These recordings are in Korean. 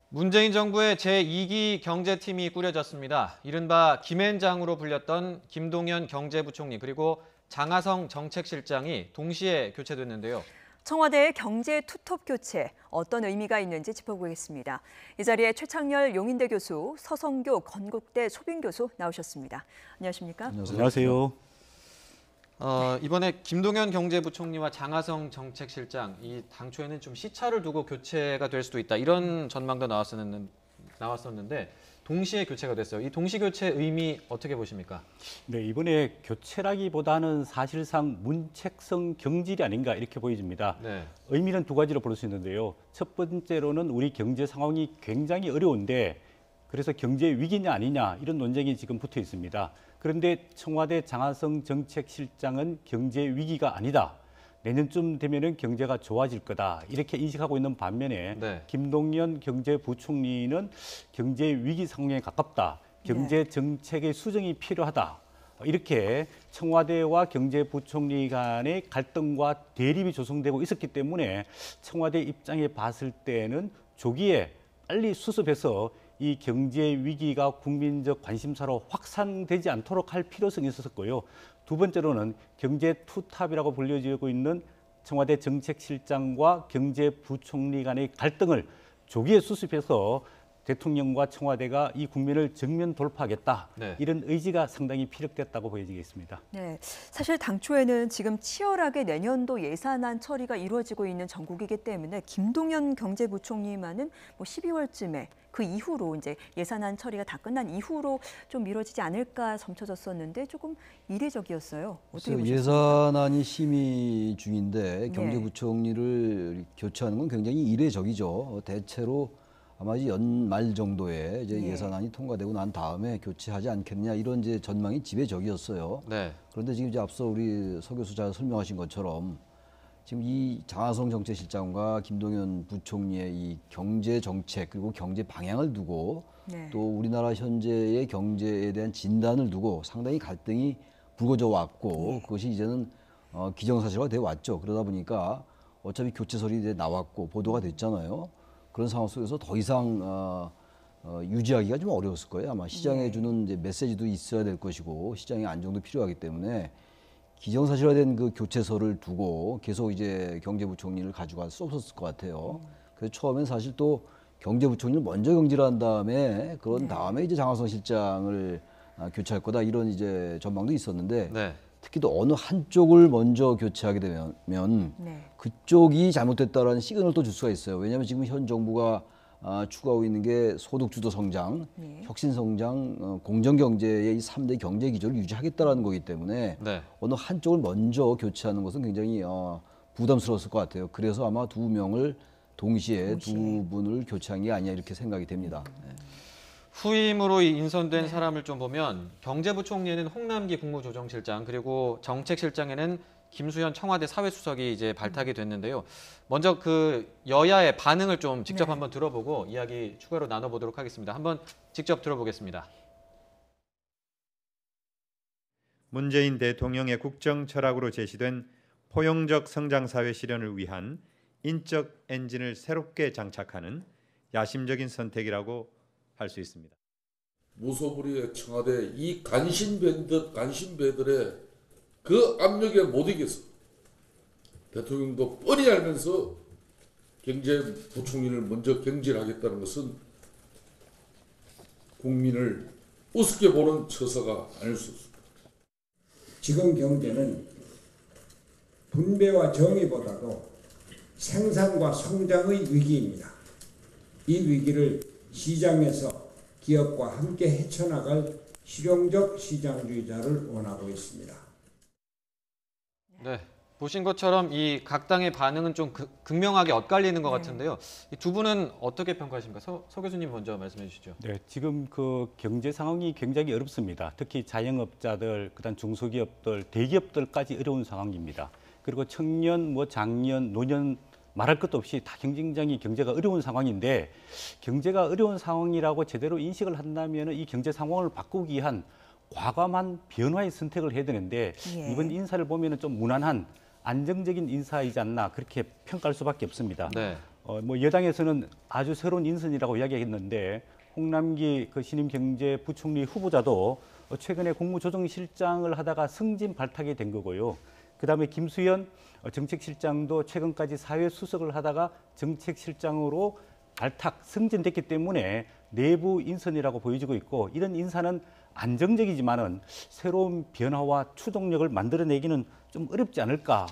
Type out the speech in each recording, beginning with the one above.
문재인 정부의 제2기 경제팀이 꾸려졌습니다. 이른바 김앤장으로 불렸던 김동연 경제부총리 그리고 장하성 정책실장이 동시에 교체됐는데요. 청와대의 경제 투톱 교체, 어떤 의미가 있는지 짚어보겠습니다. 이 자리에 최창렬 용인대 교수, 서성교 건국대 초빙교수 나오셨습니다. 안녕하십니까? 안녕하세요. 이번에 김동연 경제부총리와 장하성 정책실장, 이 당초에는 좀 시차를 두고 교체가 될 수도 있다, 이런 전망도 나왔었는데 동시에 교체가 됐어요. 이 동시 교체 의미 어떻게 보십니까? 네, 이번에 교체라기보다는 사실상 문책성 경질이 아닌가 이렇게 보여집니다. 네. 의미는 두 가지로 볼 수 있는데요. 첫 번째로는 우리 경제 상황이 굉장히 어려운데 그래서 경제 위기냐 아니냐 이런 논쟁이 지금 붙어 있습니다. 그런데 청와대 장하성 정책실장은 경제 위기가 아니다. 내년쯤 되면은 경제가 좋아질 거다. 이렇게 인식하고 있는 반면에 네. 김동연 경제부총리는 경제 위기 상황에 가깝다. 경제 정책의 수정이 필요하다. 이렇게 청와대와 경제부총리 간의 갈등과 대립이 조성되고 있었기 때문에 청와대 입장에 봤을 때는 조기에 빨리 수습해서 이 경제 위기가 국민적 관심사로 확산되지 않도록 할 필요성이 있었고요. 두 번째로는 경제 투탑이라고 불려지고 있는 청와대 정책실장과 경제부총리 간의 갈등을 조기에 수습해서 대통령과 청와대가 이 국면을 정면 돌파하겠다. 네. 이런 의지가 상당히 피력됐다고 보여지겠습니다. 네, 사실 당초에는 지금 치열하게 내년도 예산안 처리가 이루어지고 있는 정국이기 때문에 김동연 경제부총리만은 12월쯤에 그 이후로 이제 예산안 처리가 다 끝난 이후로 좀 미뤄지지 않을까 점쳐졌었는데 조금 이례적이었어요. 어떻게 보셨습니까? 예산안이 심의 중인데 네. 경제부총리를 교체하는 건 굉장히 이례적이죠. 대체로 아마 이제 연말 정도에 이제 네. 예산안이 통과되고 난 다음에 교체하지 않겠느냐 이런 이제 전망이 지배적이었어요. 네. 그런데 지금 이제 앞서 우리 서 교수 잘 설명하신 것처럼 지금 이 장하성 정책실장과 김동연 부총리의 이 경제 정책 그리고 경제 방향을 두고 네. 또 우리나라 현재의 경제에 대한 진단을 두고 상당히 갈등이 불거져 왔고 그것이 이제는 기정사실화 되어 왔죠. 그러다 보니까 어차피 교체설이 이제 나왔고 보도가 됐잖아요. 그런 상황 속에서 더 이상 유지하기가 좀 어려웠을 거예요. 아마 시장에 주는 이제 메시지도 있어야 될 것이고 시장의 안정도 필요하기 때문에 기정사실화된 그 교체설을 두고 계속 이제 경제부총리를 가져갈 수 없었을 것 같아요. 그래서 처음엔 사실 또 경제부총리를 먼저 경질한 다음에 그런 다음에 이제 장하성 실장을 교체할 거다 이런 이제 전망도 있었는데 네. 특히 또 어느 한쪽을 먼저 교체하게 되면 네. 그쪽이 잘못됐다라는 시그널을 또 줄 수가 있어요. 왜냐하면 지금 현 정부가 추구하고 있는 게 소득주도 성장, 네. 혁신 성장, 공정 경제의 이 3대 경제 기조를 유지하겠다라는 거기 때문에 네. 어느 한쪽을 먼저 교체하는 것은 굉장히 부담스러웠을 것 같아요. 그래서 아마 두 명을 동시에 두 분을 교체한 게 아니냐 이렇게 생각이 됩니다. 네. 후임으로 인선된 사람을 좀 보면 경제부총리에는 홍남기 국무조정실장 그리고 정책실장에는 김수현 청와대 사회수석이 이제 발탁이 됐는데요. 먼저 그 여야의 반응을 좀 직접 한번 들어보고 이야기 추가로 나눠보도록 하겠습니다. 한번 직접 들어보겠습니다. 문재인 대통령의 국정 철학으로 제시된 포용적 성장 사회 실현을 위한 인적 엔진을 새롭게 장착하는 야심적인 선택이라고 할 수 있습니다. 무소불위의 청와대 이 간신배들의 그 압력에 못 이겨서 대통령도 뻔히 알면서 경제부총리를 먼저 경질하겠다는 것은 국민을 우습게 보는 처사가 아닐 수 없습니다. 지금 경제는 분배와 정의보다도 생산과 성장의 위기입니다. 이 위기를 시장에서 기업과 함께 헤쳐나갈 실용적 시장주의자를 원하고 있습니다. 네, 보신 것처럼 이 각 당의 반응은 좀 극명하게 엇갈리는 것 같은데요. 이 두 분은 어떻게 평가하십니까? 서 교수님 먼저 말씀해 주시죠. 네, 지금 그 경제 상황이 굉장히 어렵습니다. 특히 자영업자들, 그다음 중소기업들, 대기업들까지 어려운 상황입니다. 그리고 청년, 장년, 노년 말할 것도 없이 다 굉장히 경제가 어려운 상황인데 경제가 어려운 상황이라고 제대로 인식을 한다면 이 경제 상황을 바꾸기 위한 과감한 변화의 선택을 해야 되는데 이번 인사를 보면 좀 무난한 안정적인 인사이지 않나 그렇게 평가할 수밖에 없습니다. 네. 뭐 여당에서는 아주 새로운 인선이라고 이야기했는데 홍남기 그 신임 경제부총리 후보자도 최근에 국무조정실장을 하다가 승진 발탁이 된 거고요. 그다음에 김수현 정책실장도 최근까지 사회수석을 하다가 정책실장으로 발탁 승진됐기 때문에 내부 인선이라고 보여지고 있고, 이런 인사는 안정적이지만은 새로운 변화와 추동력을 만들어내기는 좀 어렵지 않을까,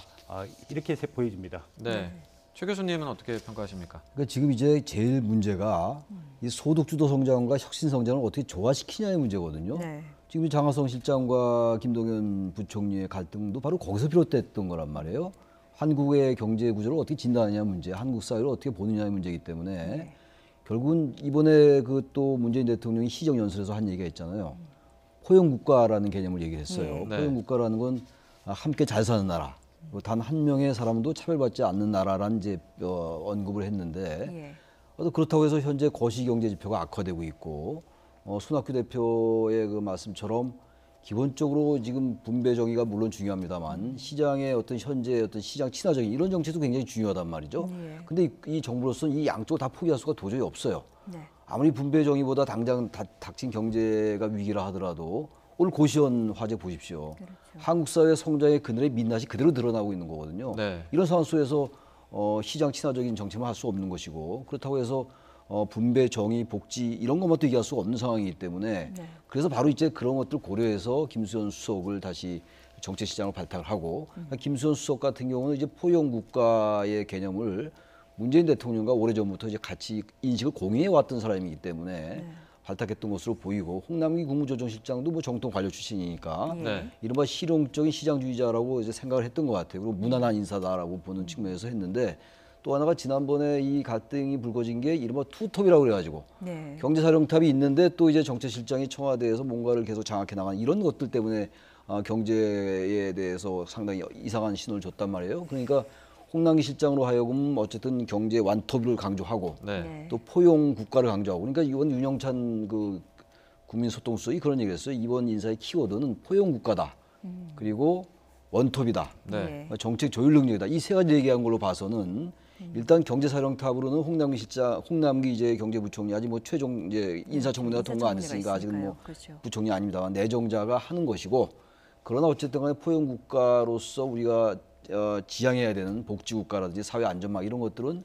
이렇게 보여집니다. 네. 최 교수님은 어떻게 평가하십니까? 그러니까 지금 이제 제일 문제가 이 소득주도 성장과 혁신 성장을 어떻게 조화시키냐의 문제거든요. 네. 지금 장하성 실장과 김동연 부총리의 갈등도 바로 거기서 비롯됐던 거란 말이에요. 한국의 경제 구조를 어떻게 진단하느냐 문제, 한국 사회를 어떻게 보느냐의 문제이기 때문에 결국은 이번에 그 또 문재인 대통령이 시정연설에서 한 얘기가 있잖아요. 포용국가라는 개념을 얘기를 했어요. 네. 포용국가라는 건 함께 잘 사는 나라, 단 한 명의 사람도 차별받지 않는 나라라는 이제 언급을 했는데, 그렇다고 해서 현재 거시경제 지표가 악화되고 있고, 손학규 대표의 그 말씀처럼 기본적으로 지금 분배 정의가 물론 중요합니다만 시장의 어떤 현재 어떤 시장 친화적인 이런 정책도 굉장히 중요하단 말이죠. 근데 이 정부로서는 이 양쪽을 다 포기할 수가 도저히 없어요. 아무리 분배 정의보다 당장 닥친 경제가 위기라 하더라도 오늘 고시원 화재 보십시오. 그렇죠. 한국 사회 성장의 그늘의 민낯이 그대로 드러나고 있는 거거든요. 네. 이런 상황 속에서 시장 친화적인 정책만 할 수 없는 것이고, 그렇다고 해서 분배, 정의, 복지 이런 것만도 얘기할 수가 없는 상황이기 때문에 그래서 바로 이제 그런 것들 고려해서 김수현 수석을 다시 정책시장으로 발탁을 하고, 김수현 수석 같은 경우는 이제 포용 국가의 개념을 문재인 대통령과 오래전부터 이제 같이 인식을 공유해 왔던 사람이기 때문에 발탁했던 것으로 보이고, 홍남기 국무조정실장도 뭐 정통 관료 출신이니까 네. 이른바 실용적인 시장주의자라고 이제 생각을 했던 것 같아요. 그리고 무난한 인사다라고 보는 측면에서 했는데, 또 하나가 지난번에 이 갈등이 불거진 게 이른바 투톱이라고 그래가지고 경제사령탑이 있는데 또 이제 정책실장이 청와대에서 뭔가를 계속 장악해 나가는 이런 것들 때문에 경제에 대해서 상당히 이상한 신호를 줬단 말이에요. 그러니까 홍남기 실장으로 하여금 어쨌든 경제 완톱을 강조하고 또 포용 국가를 강조하고, 그러니까 이번 윤영찬 그 국민소통수석이 그런 얘기를 했어요. 이번 인사의 키워드는 포용 국가다. 그리고 원톱이다. 네. 정책 조율 능력이다. 이 세 가지 얘기한 걸로 봐서는 일단 경제사령탑으로는 홍남기 실장, 홍남기 이제 경제부총리 아직 뭐 최종 이제 인사청문회가 통과 안 됐으니까 아직은 뭐 부총리 아닙니다만 내정자가 하는 것이고, 그러나 어쨌든 간에 포용 국가로서 우리가 지향해야 되는 복지국가라든지 사회 안전망 이런 것들은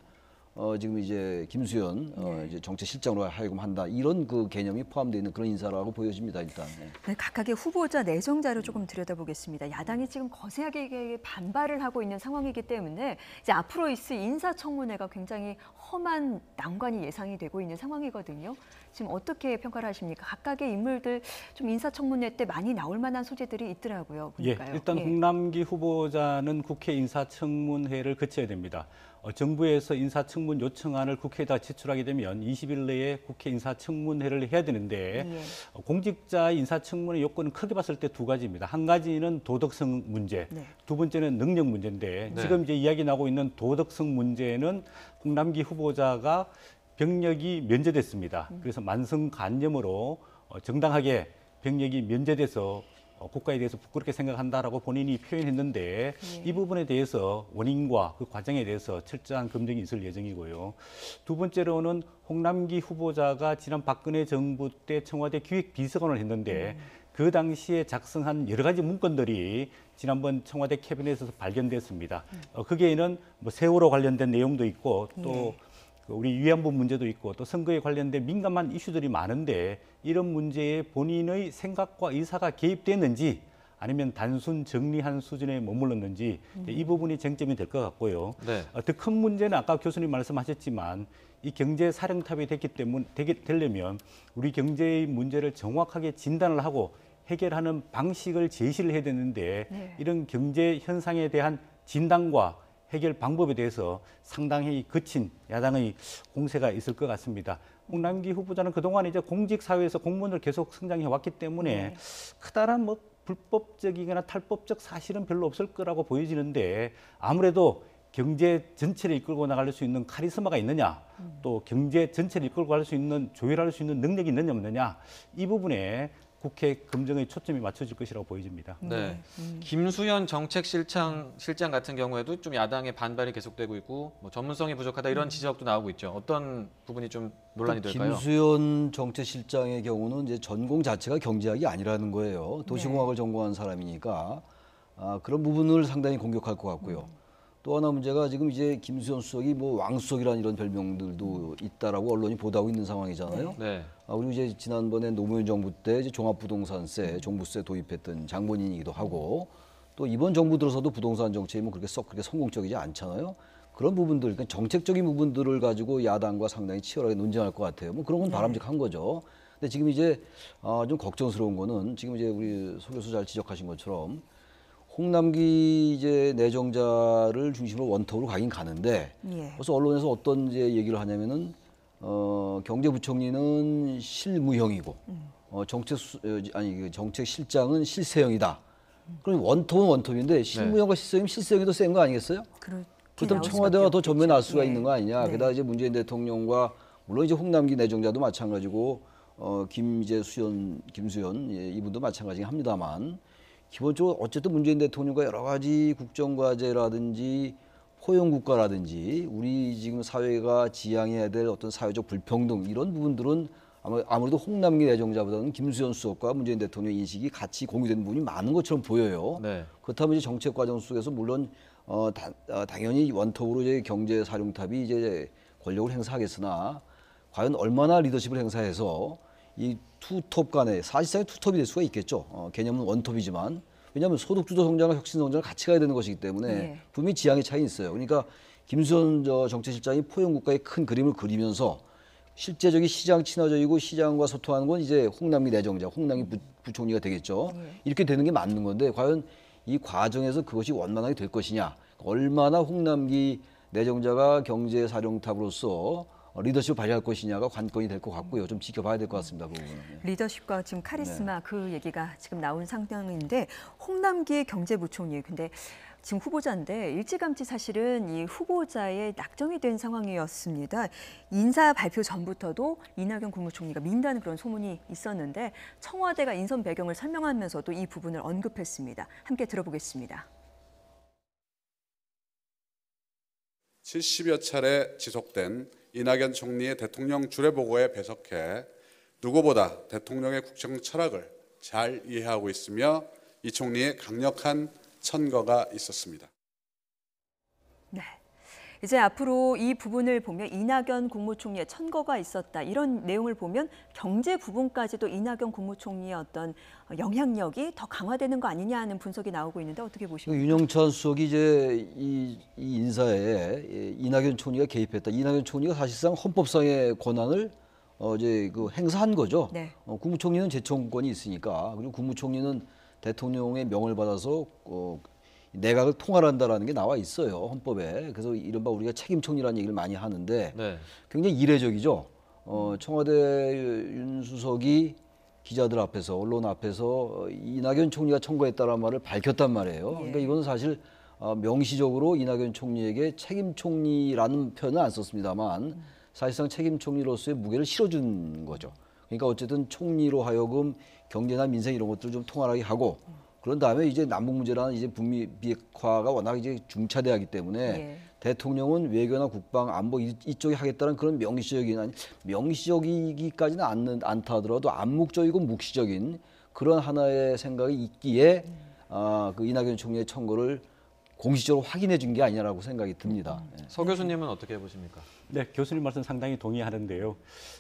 지금 이제 김수현 이제 정책실장으로 하여금 한다, 이런 그 개념이 포함되어 있는 그런 인사라고 보여집니다. 일단. 각각의 후보자 내정자를 조금 들여다보겠습니다. 야당이 지금 거세게 반발을 하고 있는 상황이기 때문에 이제 앞으로 있을 인사청문회가 굉장히 험한 난관이 예상이 되고 있는 상황이거든요. 지금 어떻게 평가를 하십니까? 각각의 인물들 좀 인사청문회 때 많이 나올 만한 소재들이 있더라고요. 보니까요. 일단 홍남기 후보자는 국회 인사청문회를 거쳐야 됩니다. 정부에서 인사청문 요청안을 국회에다 제출하게 되면 20일 내에 국회 인사청문회를 해야 되는데 공직자 인사청문회 요건은 크게 봤을 때 두 가지입니다. 한 가지는 도덕성 문제, 두 번째는 능력 문제인데 지금 이제 이야기 나오고 있는 도덕성 문제는 홍남기 후보자가 병력이 면제됐습니다. 그래서 만성간염으로 정당하게 병력이 면제돼서 국가에 대해서 부끄럽게 생각한다라고 본인이 표현했는데 이 부분에 대해서 원인과 그 과정에 대해서 철저한 검증이 있을 예정이고요. 두 번째로는 홍남기 후보자가 지난 박근혜 정부 때 청와대 기획비서관을 했는데 그 당시에 작성한 여러 가지 문건들이 지난번 청와대 캐비넷에서 발견됐습니다. 거기에는 뭐 세월호 관련된 내용도 있고 또 우리 위안부 문제도 있고 또 선거에 관련된 민감한 이슈들이 많은데 이런 문제에 본인의 생각과 의사가 개입됐는지 아니면 단순 정리한 수준에 머물렀는지 이 부분이 쟁점이 될 것 같고요. 더 큰 문제는 아까 교수님 말씀하셨지만 이 경제 사령탑이 되려면 우리 경제의 문제를 정확하게 진단을 하고 해결하는 방식을 제시를 해야 되는데 이런 경제 현상에 대한 진단과 해결 방법에 대해서 상당히 거친 야당의 공세가 있을 것 같습니다. 홍남기 후보자는 그동안 이제 공직사회에서 공무원을 계속 성장해 왔기 때문에 크다란 뭐 불법적이거나 탈법적 사실은 별로 없을 거라고 보여지는데 아무래도 경제 전체를 이끌고 나갈 수 있는 카리스마가 있느냐, 또 경제 전체를 이끌고 갈 수 있는 조율할 수 있는 능력이 있느냐 없느냐, 이 부분에 국회 검증의 초점이 맞춰질 것이라고 보여집니다. 네. 김수현 정책실장 같은 경우에도 좀 야당의 반발이 계속되고 있고 뭐 전문성이 부족하다 이런 지적도 나오고 있죠. 어떤 부분이 좀 논란이 될까요? 김수현 정책실장의 경우는 이제 전공 자체가 경제학이 아니라는 거예요. 도시공학을 전공한 사람이니까 그런 부분을 상당히 공격할 것 같고요. 또 하나 문제가 지금 이제 김수현 수석이 뭐 왕수석이라는 이런 별명들도 있다라고 언론이 보도하고 있는 상황이잖아요. 네. 그리고 이제 지난번에 노무현 정부 때 이제 종합부동산세, 종부세 도입했던 장본인이기도 하고 또 이번 정부 들어서도 부동산 정책이 뭐 그렇게 성공적이지 않잖아요. 그런 부분들, 그러니까 정책적인 부분들을 가지고 야당과 상당히 치열하게 논쟁할 것 같아요. 뭐 그런 건 바람직한 거죠. 근데 지금 이제 좀 걱정스러운 거는 지금 이제 우리 소 교수 잘 지적하신 것처럼 홍남기 이제 내정자를 중심으로 원톱으로 가긴 가는데 그래서 언론에서 어떤 이제 얘기를 하냐면은 경제부총리는 실무형이고 정책실장은 실세형이다. 그럼 원톱은 원톱인데 실무형과 실세형이면 실세형이 더 센 거 아니겠어요? 그렇다면 청와대와 더 전면에 날 수가 있는 거 아니냐. 게다가 이제 문재인 대통령과 물론 이제 홍남기 내정자도 마찬가지고 김수현 이분도 마찬가지긴 합니다만 기본적으로 어쨌든 문재인 대통령과 여러 가지 국정과제라든지 포용국가라든지 우리 지금 사회가 지향해야 될 어떤 사회적 불평등 이런 부분들은 아무래도 홍남기 내정자보다는 김수현 수석과 문재인 대통령 인식이 같이 공유된 부분이 많은 것처럼 보여요. 네. 그렇다면 이제 정책 과정 속에서 물론 당연히 원톱으로 이제 경제 사령탑이 이제 권력을 행사하겠으나 과연 얼마나 리더십을 행사해서 이 투톱 간에 사실상의 투톱이 될 수가 있겠죠. 개념은 원톱이지만 왜냐하면 소득주도 성장과 혁신 성장을 같이 가야 되는 것이기 때문에 분명히 지향의 차이 있어요. 그러니까 김수현 정책실장이 포용국가의 큰 그림을 그리면서 실제적인 시장 친화적이고 시장과 소통하는 건 이제 홍남기 내정자, 홍남기 부총리가 되겠죠. 이렇게 되는 게 맞는 건데 과연 이 과정에서 그것이 원만하게 될 것이냐. 얼마나 홍남기 내정자가 경제 사령탑으로서 리더십을 발휘할 것이냐가 관건이 될 것 같고요. 좀 지켜봐야 될 것 같습니다. 그 부분은. 리더십과 지금 카리스마 그 얘기가 지금 나온 상황인데 홍남기 경제부총리 근데 지금 후보자인데 일찌감치 사실은 이 후보자의 낙점이 된 상황이었습니다. 인사 발표 전부터도 이낙연 국무총리가 민다는 그런 소문이 있었는데 청와대가 인선 배경을 설명하면서도 이 부분을 언급했습니다. 함께 들어보겠습니다. 70여 차례 지속된 이낙연 총리의 대통령 주례보고에 배석해 누구보다 대통령의 국정 철학을 잘 이해하고 있으며 이 총리의 강력한 천거가 있었습니다. 네. 이제 앞으로 이 부분을 보면 이낙연 국무총리의 천거가 있었다. 이런 내용을 보면 경제 부분까지도 이낙연 국무총리의 어떤 영향력이 더 강화되는 거 아니냐 하는 분석이 나오고 있는데 어떻게 보십니까? 윤영찬 수석이 이제 이 인사에 이낙연 총리가 개입했다. 이낙연 총리가 사실상 헌법상의 권한을 이제 그 행사한 거죠. 네. 국무총리는 제청권이 있으니까 그리고 국무총리는 대통령의 명을 받아서 내각을 통할한다라는 게 나와 있어요 헌법에. 그래서 이른바 우리가 책임총리라는 얘기를 많이 하는데 네. 굉장히 이례적이죠. 청와대 윤 수석이 기자들 앞에서 언론 앞에서 이낙연 총리가 청구했다는 말을 밝혔단 말이에요. 그러니까 이거는 사실 명시적으로 이낙연 총리에게 책임총리라는 표현은 안 썼습니다만 사실상 책임총리로서의 무게를 실어준 거죠. 그러니까 어쨌든 총리로 하여금 경제나 민생 이런 것들을 좀 통할하게 하고 그런 다음에 이제 남북 문제라는 이제 북미 비핵화가 워낙 이제 중차대하기 때문에 대통령은 외교나 국방, 안보 이쪽에 하겠다는 그런 명시적이기까지는 않다 하더라도 암묵적이고 묵시적인 그런 하나의 생각이 있기에 그 이낙연 총리의 청구를 공식적으로 확인해 준 게 아니냐라고 생각이 듭니다. 서 교수님은 어떻게 보십니까? 네, 교수님 말씀 상당히 동의하는데요.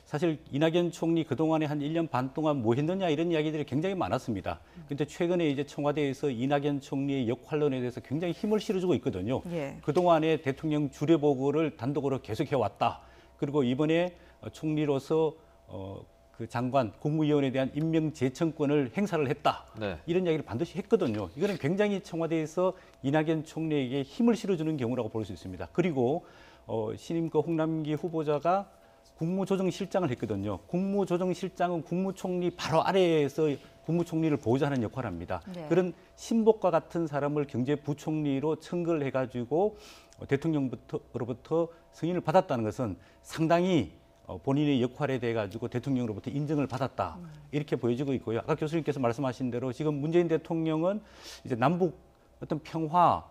사실 이낙연 총리 그동안에 한 1년 반 동안 뭐 했느냐 이런 이야기들이 굉장히 많았습니다. 근데 최근에 이제 청와대에서 이낙연 총리의 역할론에 대해서 굉장히 힘을 실어주고 있거든요. 그동안에 대통령 주례보고를 단독으로 계속해 왔다. 그리고 이번에 총리로서 그 장관, 국무위원에 대한 임명 제청권을 행사를 했다. 네. 이런 이야기를 반드시 했거든요. 이거는 굉장히 청와대에서 이낙연 총리에게 힘을 실어주는 경우라고 볼 수 있습니다. 그리고 신임 그 홍남기 후보자가 국무조정실장을 했거든요. 국무조정실장은 국무총리 바로 아래에서 국무총리를 보좌하는 역할을 합니다. 그런 신복과 같은 사람을 경제부총리로 청구를 해가지고 대통령으로부터 승인을 받았다는 것은 상당히 본인의 역할에 대해 가지고 대통령으로부터 인정을 받았다 이렇게 보여지고 있고요. 아까 교수님께서 말씀하신 대로 지금 문재인 대통령은 이제 남북 어떤 평화,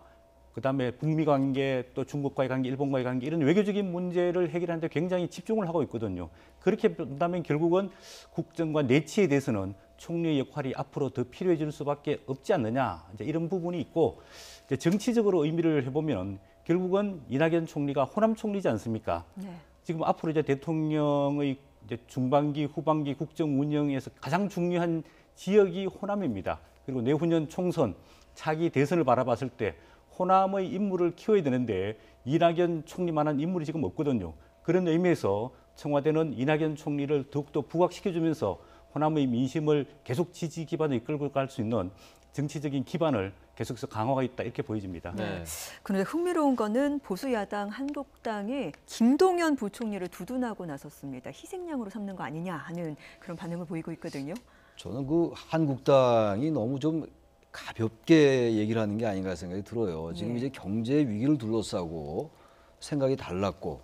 그다음에 북미 관계, 또 중국과의 관계, 일본과의 관계 이런 외교적인 문제를 해결하는 데 굉장히 집중을 하고 있거든요. 그렇게 본다면 결국은 국정과 내치에 대해서는 총리의 역할이 앞으로 더 필요해질 수밖에 없지 않느냐, 이제 이런 부분이 있고, 이제 정치적으로 의미를 해보면 결국은 이낙연 총리가 호남 총리지 않습니까? 네. 지금 앞으로 이제 대통령의 이제 중반기, 후반기 국정 운영에서 가장 중요한 지역이 호남입니다. 그리고 내후년 총선, 차기 대선을 바라봤을 때 호남의 인물을 키워야 되는데 이낙연 총리만한 인물이 지금 없거든요. 그런 의미에서 청와대는 이낙연 총리를 더욱더 부각시켜주면서 호남의 민심을 계속 지지 기반을 이끌고 갈 수 있는 정치적인 기반을 계속해서 강화가 있다 이렇게 보여집니다. 네. 그런데 흥미로운 거는 보수 야당 한국당이 김동연 부총리를 두둔하고 나섰습니다. 희생양으로 삼는 거 아니냐 하는 그런 반응을 보이고 있거든요. 저는 그 한국당이 너무 좀 가볍게 얘기를 하는 게 아닌가 생각이 들어요. 지금 네. 이제 경제 위기를 둘러싸고 생각이 달랐고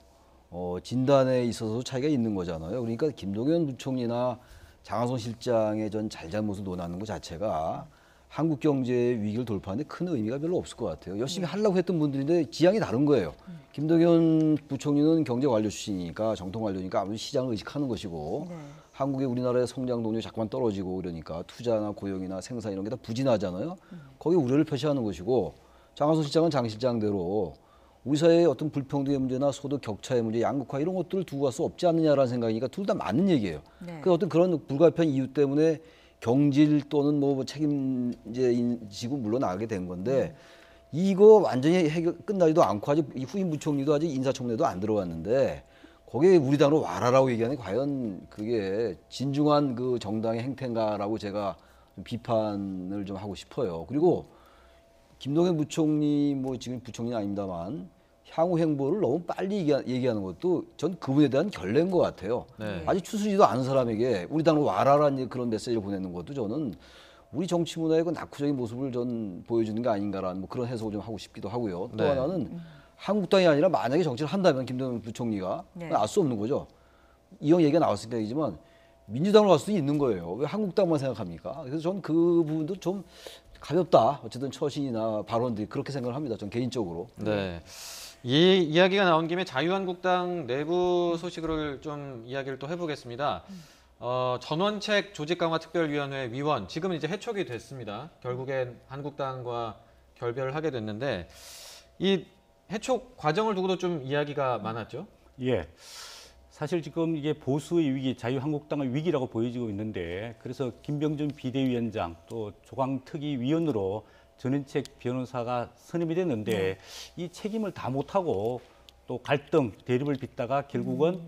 진단에 있어서 차이가 있는 거잖아요. 그러니까 김동연 부총리나 장하성 실장의 전 잘잘못을 논하는 것 자체가 한국 경제의 위기를 돌파하는 데 큰 의미가 별로 없을 것 같아요. 열심히 하려고 했던 분들인데 지향이 다른 거예요. 김동연 부총리는 경제 관료 출신이니까 정통 관료니까 아무래도 시장을 의식하는 것이고 네. 한국의 우리나라의 성장 동력이 자꾸만 떨어지고 그러니까 투자나 고용이나 생산 이런 게 다 부진하잖아요. 거기에 우려를 표시하는 것이고 장하성 실장은 장 실장대로 우리 사회의 어떤 불평등의 문제나 소득 격차의 문제, 양극화 이런 것들을 두고 갈 수 없지 않느냐라는 생각이니까 둘 다 맞는 얘기예요. 네. 그 어떤 그런 불가피한 이유 때문에 경질 또는 뭐 책임지고 물러나게 된 건데 이거 완전히 해결 끝나지도 않고 아직 후임 부총리도 아직 인사청문회도 안 들어왔는데 거기에 우리 당으로 와라라고 얘기하는 게 과연 그게 진중한 그 정당의 행태인가라고 제가 좀 비판을 좀 하고 싶어요. 그리고 김동연 부총리 뭐 지금 부총리는 아닙니다만 향후 행보를 너무 빨리 얘기하는 것도 전 그분에 대한 결례인 것 같아요. 네. 아직 추스리지도 않은 사람에게 우리 당으로 와라라는 그런 메시지를 보내는 것도 저는 우리 정치 문화의 그 낙후적인 모습을 전 보여주는 게 아닌가라는 뭐 그런 해석을 좀 하고 싶기도 하고요. 또 네. 하나는 한국당이 아니라 만약에 정치를 한다면 김동연 부총리가 네. 알 수 없는 거죠. 이형 얘기가 나왔을 때이지만 민주당으로 갈 수도 있는 거예요. 왜 한국당만 생각합니까? 그래서 전 그 부분도 좀 가볍다. 어쨌든 처신이나 발언들이 그렇게 생각을 합니다. 전 개인적으로. 네. 이 이야기가 나온 김에 자유한국당 내부 소식을 좀 이야기를 또 해보겠습니다. 전원책 조직강화특별위원회 위원 지금은 이제 해촉이 됐습니다. 결국엔 한국당과 결별을 하게 됐는데 이 해촉 과정을 두고도 좀 이야기가 많았죠. 예. 사실 지금 이게 보수의 위기, 자유한국당의 위기라고 보여지고 있는데 그래서 김병준 비대위원장 또 조광특위 위원으로 전원책 변호사가 선임이 됐는데 이 책임을 다 못하고 또 갈등, 대립을 빚다가 결국은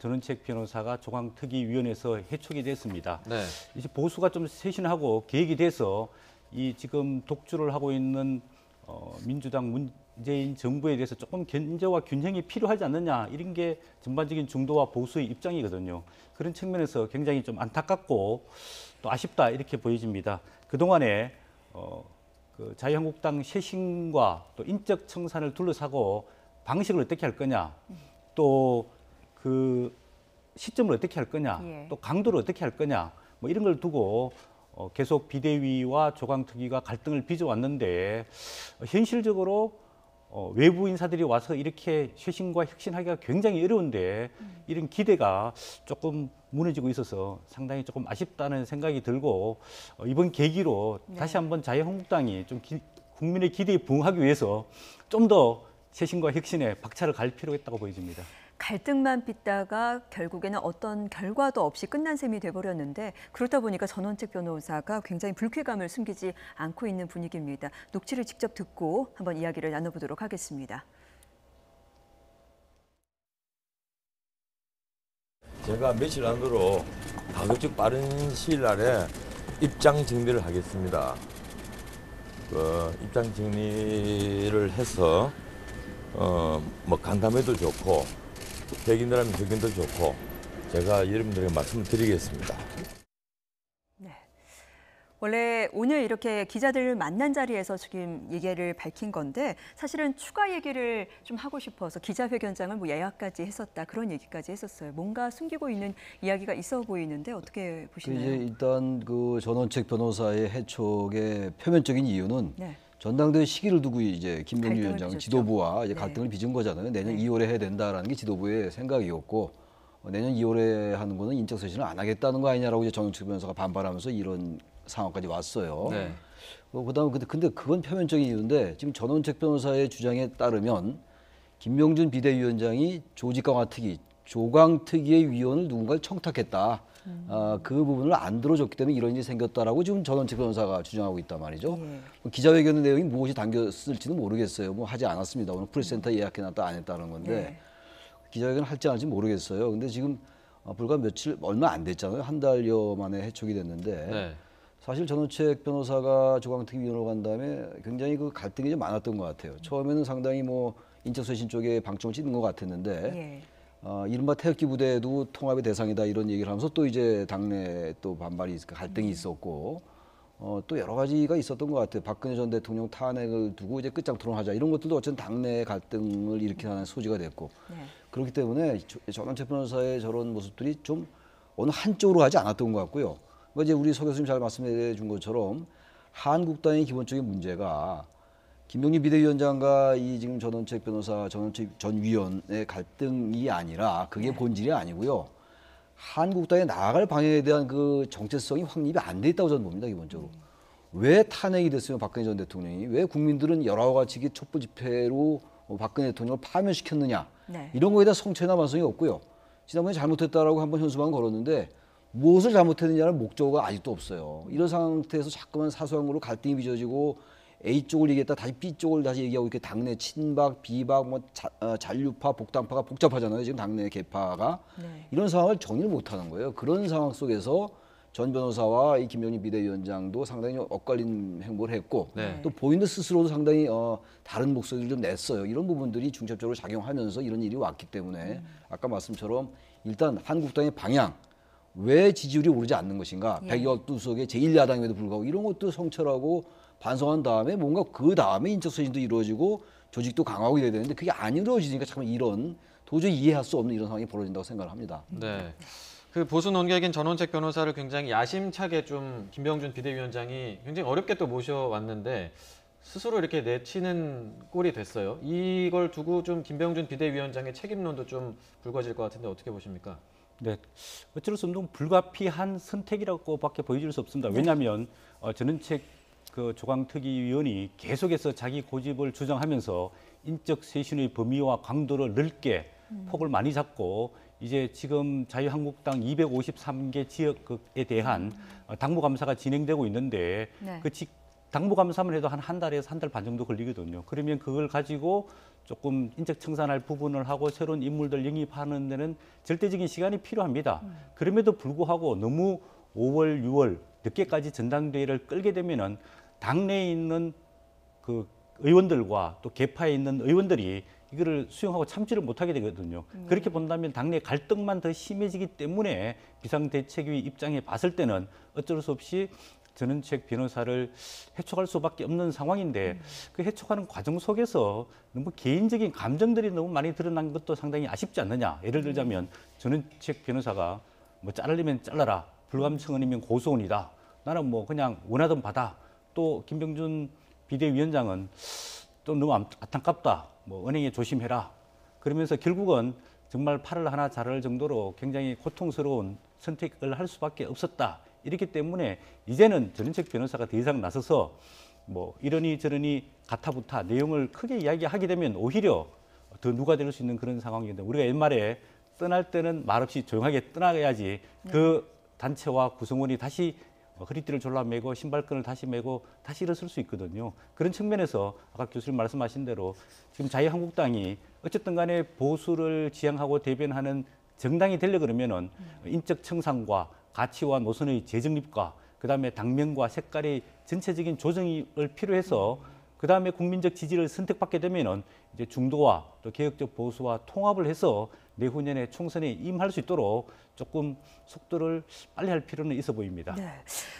전원책 변호사가 조광특위 위원회에서 해촉이 됐습니다. 네. 이제 보수가 좀 쇄신하고 계획이 돼서 이 지금 독주를 하고 있는 민주당 문재인 정부에 대해서 조금 견제와 균형이 필요하지 않느냐 이런 게 전반적인 중도와 보수의 입장이거든요. 그런 측면에서 굉장히 좀 안타깝고 또 아쉽다 이렇게 보여집니다. 그동안에 그 자유한국당 쇄신과 또 인적 청산을 둘러싸고 방식을 어떻게 할 거냐, 또 그 시점을 어떻게 할 거냐, 예. 또 강도를 어떻게 할 거냐, 뭐 이런 걸 두고 계속 비대위와 조광특위가 갈등을 빚어왔는데 현실적으로 외부 인사들이 와서 이렇게 쇄신과 혁신하기가 굉장히 어려운데 이런 기대가 조금 무너지고 있어서 상당히 조금 아쉽다는 생각이 들고 이번 계기로 다시 한번 자유한국당이 좀 국민의 기대에 부응하기 위해서 좀 더 쇄신과 혁신에 박차를 갈 필요가 있다고 보여집니다. 갈등만 빚다가 결국에는 어떤 결과도 없이 끝난 셈이 돼버렸는데 그렇다 보니까 전원책 변호사가 굉장히 불쾌감을 숨기지 않고 있는 분위기입니다. 녹취를 직접 듣고 한번 이야기를 나눠보도록 하겠습니다. 제가 며칠 안으로 가급적 빠른 시일 안에 입장 정리를 하겠습니다. 입장 정리를 해서 뭐 간담회도 좋고 백인들하면 백인도 좋고 제가 여러분들에게 말씀을 드리겠습니다. 네. 원래 오늘 이렇게 기자들 만난 자리에서 지금 얘기를 밝힌 건데 사실은 추가 얘기를 좀 하고 싶어서 기자회견장을 뭐 예약까지 했었다 그런 얘기까지 했었어요. 뭔가 숨기고 있는 이야기가 있어 보이는데 어떻게 그 보시나요? 이제 일단 그 전원책 변호사의 해촉의 표면적인 이유는 네. 전당대회 시기를 두고 이제 김병기 갈등을 위원장 빚었죠. 지도부와 이제 네. 갈등을 빚은 거잖아요. 내년 네. 2월에 해야 된다라는 게 지도부의 생각이었고 내년 2월에 하는 거는 인적 쇄신을 안 하겠다는 거 아니냐라고 이제 전원책 변호사가 반발하면서 이런 상황까지 왔어요. 네. 그다음 근데 그건 표면적인 이유인데 지금 전원책 변호사의 주장에 따르면 김명준 비대위원장이 조직 강화 특위, 조강 특위의 위원을 누군가를 청탁했다. 그 부분을 안 들어줬기 때문에 이런 일이 생겼다라고 지금 전원책 변호사가 주장하고 있단 말이죠. 기자회견 내용이 무엇이 담겼을지는 모르겠어요. 뭐 하지 않았습니다. 오늘 프레스센터 예약해놨다 안 했다는 건데 기자회견 할지 안 할지 모르겠어요. 근데 지금 불과 얼마 안 됐잖아요. 한 달여 만에 해촉이 됐는데 네. 사실 전원책 변호사가 조강특위 위원으로 간 다음에 굉장히 그 갈등이 좀 많았던 것 같아요. 처음에는 상당히 뭐 인적쇄신 쪽에 방점을 찍는 것 같았는데 이른바 태극기 부대도 통합의 대상이다 이런 얘기를 하면서 또 이제 당내 또 반발이 갈등이 있었고 또 여러 가지가 있었던 것 같아요. 박근혜 전 대통령 탄핵을 두고 이제 끝장 토론하자 이런 것들도 어쨌든 당내 갈등을 일으키는 소지가 됐고 그렇기 때문에 전원책 변호사의 저런 모습들이 좀 어느 한쪽으로 가지 않았던 것 같고요. 그러니까 이제 우리 서 교수님 잘 말씀해 준 것처럼 한국당의 기본적인 문제가 김병기 비대위원장과 이 지금 전원책 변호사, 전원책 전 위원의 갈등이 아니라 그게 본질이 아니고요. 한국당에 나아갈 방향에 대한 그 정체성이 확립이 안 돼 있다고 저는 봅니다, 기본적으로. 왜 탄핵이 됐으면 박근혜 전 대통령이 왜 국민들은 여러 가지 촛불 집회로 박근혜 대통령을 파면시켰느냐 이런 거에 대한 성찰이나 반성이 없고요. 지난번에 잘못했다라고 한번 현수막 걸었는데 무엇을 잘못했느냐는 목적어가 아직도 없어요. 이런 상태에서 자꾸만 사소한 걸로 갈등이 빚어지고 A쪽을 얘기했다 다시 B쪽을 다시 얘기하고 이렇게 당내 친박, 비박, 뭐 잔류파, 복당파가 복잡하잖아요. 지금 당내 개파가 이런 상황을 정리를 못하는 거예요. 그런 상황 속에서 전 변호사와 이 김병기 비대위원장도 상당히 엇갈린 행보를 했고 또 본인들 스스로도 상당히 다른 목소리를 좀 냈어요. 이런 부분들이 중첩적으로 작용하면서 이런 일이 왔기 때문에 아까 말씀처럼 일단 한국당의 방향 왜 지지율이 오르지 않는 것인가 112석의 제1야당임에도 불구하고 이런 것도 성찰하고 반성한 다음에 뭔가 그 다음에 인적쇄신도 이루어지고 조직도 강화하고 이래야 되는데 그게 안 이루어지니까 참 이런 도저히 이해할 수 없는 이런 상황이 벌어진다고 생각을 합니다. 네. 그 보수 논객인 전원책 변호사를 굉장히 야심차게 좀 김병준 비대위원장이 굉장히 어렵게 또 모셔왔는데 스스로 이렇게 내치는 꼴이 됐어요. 이걸 두고 좀 김병준 비대위원장의 책임론도 좀 불거질 것 같은데 어떻게 보십니까? 네, 어쩔 수 없는 불가피한 선택이라고밖에 보여줄 수 없습니다. 왜냐하면 전원책 그 조강특위위원이 계속해서 자기 고집을 주장하면서 인적 쇄신의 범위와 강도를 넓게 폭을 많이 잡고 이제 지금 자유한국당 253개 지역에 대한 당무감사가 진행되고 있는데 그 당무감사만 해도 한 달에서 한 달 반 정도 걸리거든요. 그러면 그걸 가지고 조금 인적 청산할 부분을 하고 새로운 인물들 영입하는 데는 절대적인 시간이 필요합니다. 그럼에도 불구하고 너무 5월, 6월 늦게까지 전당대회를 끌게 되면은 당내에 있는 그 의원들과 또 개파에 있는 의원들이 이거를 수용하고 참지를 못하게 되거든요. 그렇게 본다면 당내 갈등만 더 심해지기 때문에 비상대책위 입장에 봤을 때는 어쩔 수 없이 전원책 변호사를 해촉할 수밖에 없는 상황인데 그 해촉하는 과정 속에서 너무 개인적인 감정들이 너무 많이 드러난 것도 상당히 아쉽지 않느냐. 예를 들자면 전원책 변호사가 뭐 자르려면 잘라라. 불감청원이면 고소원이다. 나는 뭐 그냥 원하던 바다. 또 김병준 비대위원장은 또 너무 안타깝다. 뭐 은행에 조심해라. 그러면서 결국은 정말 팔을 하나 자를 정도로 굉장히 고통스러운 선택을 할 수밖에 없었다. 이렇기 때문에 이제는 전원책 변호사가 더 이상 나서서 뭐 이러니 저러니 가타부타 내용을 크게 이야기하게 되면 오히려 더 누가 될 수 있는 그런 상황인데 우리가 옛말에 떠날 때는 말없이 조용하게 떠나야지 그 단체와 구성원이 다시 허리띠를 졸라매고 신발끈을 다시 매고 다시 일어설 수 있거든요. 그런 측면에서 아까 교수님 말씀하신 대로 지금 자유한국당이 어쨌든 간에 보수를 지향하고 대변하는 정당이 되려 그러면은 인적 청산과 가치와 노선의 재정립과 그다음에 당명과 색깔의 전체적인 조정을 필요해서 그다음에 국민적 지지를 선택받게 되면은 이제 중도와 또 개혁적 보수와 통합을 해서 내후년에 총선에 임할 수 있도록 조금 속도를 빨리 할 필요는 있어 보입니다. 네.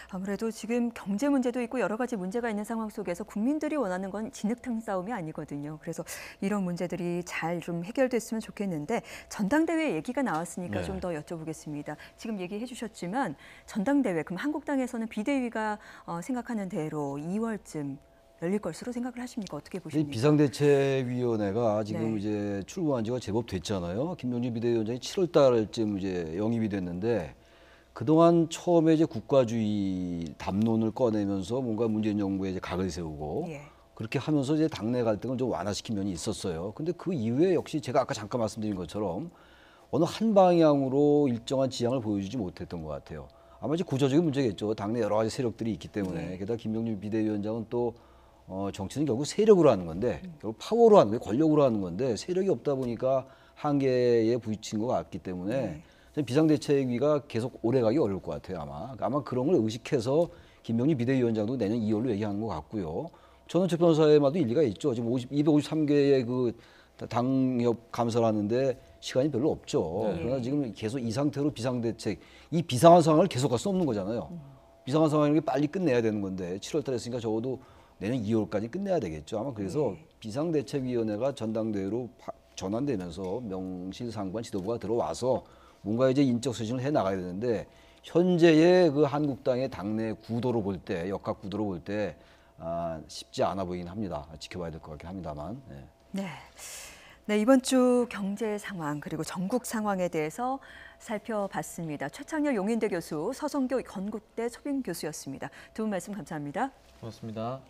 아무래도 지금 경제 문제도 있고 여러 가지 문제가 있는 상황 속에서 국민들이 원하는 건 진흙탕 싸움이 아니거든요. 그래서 이런 문제들이 잘 좀 해결됐으면 좋겠는데 전당대회 얘기가 나왔으니까 네. 좀 더 여쭤보겠습니다. 지금 얘기해 주셨지만 전당대회 그럼 한국당에서는 비대위가 생각하는 대로 2월쯤 열릴 것으로 생각을 하십니까? 어떻게 이 보십니까? 비상대책위원회가 지금 네. 이제 출범한 지가 제법 됐잖아요. 김병준 비대위원장이 7월 달쯤 이제 영입이 됐는데 그동안 처음에 이제 국가주의 담론을 꺼내면서 뭔가 문재인 정부에 이제 각을 세우고 예. 그렇게 하면서 이제 당내 갈등을 좀 완화시킨 면이 있었어요. 근데 그 이후에 역시 제가 아까 잠깐 말씀드린 것처럼 어느 한 방향으로 일정한 지향을 보여주지 못했던 것 같아요. 아마 이제 구조적인 문제겠죠. 당내 여러 가지 세력들이 있기 때문에. 게다가 김병준 비대위원장은 또 정치는 결국 세력으로 하는 건데 결국 파워로 하는 건데 권력으로 하는 건데 세력이 없다 보니까 한계에 부딪힌 것 같기 때문에 비상대책위가 계속 오래가기 어려울 것 같아요. 아마 그런 걸 의식해서 김병준 비대위원장도 내년 2월로 얘기하는 것 같고요. 전원책 변호사의 말도 일리가 있죠. 지금 253개의 그 당협 감사를 하는데 시간이 별로 없죠. 그러나 지금 계속 이 상태로 비상대책, 이 비상한 상황을 계속 갈 수 없는 거잖아요. 비상한 상황을 빨리 끝내야 되는 건데 7월 달에 했으니까 적어도 내년 2월까지 끝내야 되겠죠. 아마 그래서 비상대책위원회가 전당대회로 전환되면서 명실상부한 지도부가 들어와서 뭔가 이제 인적 쇄신을 해 나가야 되는데 현재의 그 한국당의 당내 구도로 볼 때, 역학 구도로 볼 때 쉽지 않아 보이긴 합니다. 지켜봐야 될 것 같긴 합니다만. 네. 네. 네, 이번 주 경제 상황 그리고 전국 상황에 대해서 살펴봤습니다. 최창렬 용인대 교수, 서성교 건국대 초빙 교수였습니다. 두 분 말씀 감사합니다. 고맙습니다.